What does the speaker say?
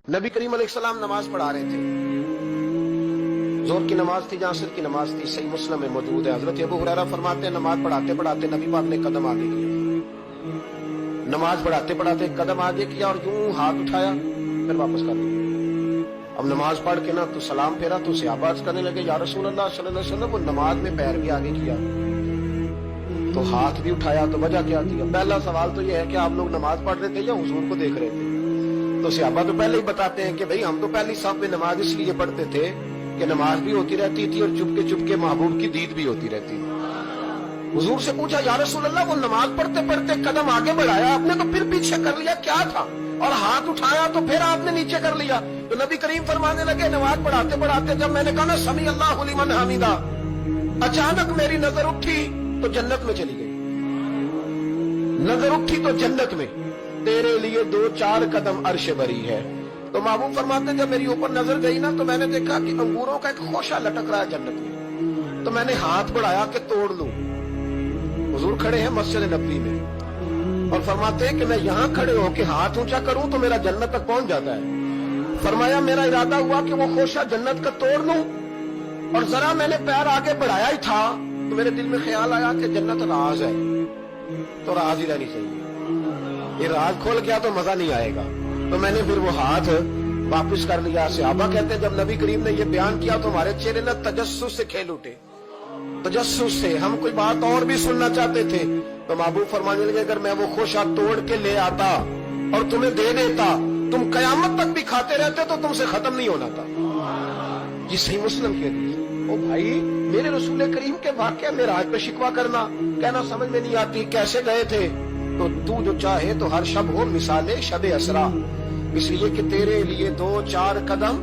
नबी करीम अलैहिस्सलाम नमाज पढ़ा रहे थे, जोर की नमाज थी, असर की नमाज थी। सही मुस्लिम में मौजूद है। हजरत अबू हुरैरा फरमाते हैं नमाज पढ़ाते पढ़ाते नबी पाक ने कदम आगे किया। नमाज पढ़ाते पढ़ाते कदम आगे किया और यूं हाथ उठाया, फिर वापस कर दिया। अब नमाज पढ़ के ना तो सलाम फेरा तो सहाबा अर्ज करने लगे, या रसूल अल्लाह सल्लल्लाहु अलैहि वसल्लम, वो नमाज में पैर भी आगे किया तो हाथ भी उठाया, तो वजह क्या थी? पहला सवाल तो यह है कि आप लोग नमाज पढ़ रहे थे या हुजूर को देख रहे थे? तो सहाबा तो पहले ही बताते हैं कि भाई हम तो पहली साफ में नमाज इसलिए पढ़ते थे कि नमाज भी होती रहती थी और चुपके चुपके महबूब की दीद भी होती रहती थी। हुजूर से पूछा, या रसूल अल्लाह, वो नमाज पढ़ते पढ़ते कदम आगे बढ़ाया आपने तो फिर पीछे कर लिया, क्या था? और हाथ उठाया तो फिर आपने नीचे कर लिया। तो नबी करीम फरमाने लगे, नमाज पढ़ाते पढ़ाते जब मैंने कहा ना समी अल्लाहु लिमन हमीदा, अचानक मेरी नजर उठी तो जन्नत में चली गई। नजर उठी तो जन्नत में, तेरे लिए 2-4 कदम अर्श बरी है। तो महबूब फरमाते जब मेरी ऊपर नजर गई ना तो मैंने देखा कि अंगूरों का एक खोशा लटक रहा है जन्नत में। तो मैंने हाथ बढ़ाया कि तोड़ लूं। हुजूर खड़े हैं मस्जिद नबवी में और फरमाते हैं कि मैं यहाँ खड़े होकर हाथ ऊंचा करूं तो मेरा जन्नत तक पहुंच जाता है। फरमाया मेरा इरादा हुआ कि वो खोशा जन्नत का तोड़ लूं और जरा मैंने पैर आगे बढ़ाया ही था तो मेरे दिल में ख्याल आया कि जन्नत राज है, तो राज ही रहनी चाहिए। ये राज खोल गया तो मजा नहीं आएगा। तो मैंने फिर वो हाथ वापस कर लिया। सहाबा कहते हैं जब नबी करीम ने ये बयान किया तो हमारे चेहरे न तजस्सुस से खेल उठे। तजस्सुस से हम कोई बात और भी सुनना चाहते थे। तो महबूब फरमाने लगे, अगर मैं वो खोशा तोड़ के ले आता और तुम्हें दे देता, तुम कयामत तक भी खाते रहते तो तुमसे खत्म नहीं होना था। ये सही मुस्लिम के लिए। ओ भाई, मेरे रसूल करीम के वाक़या में राज पे शिकवा करना, कहना समझ में नहीं आती कैसे गए थे। तो तू जो चाहे तो हर शब हो मिसाले शबे असरा, इसलिए कि तेरे लिए 2-4 कदम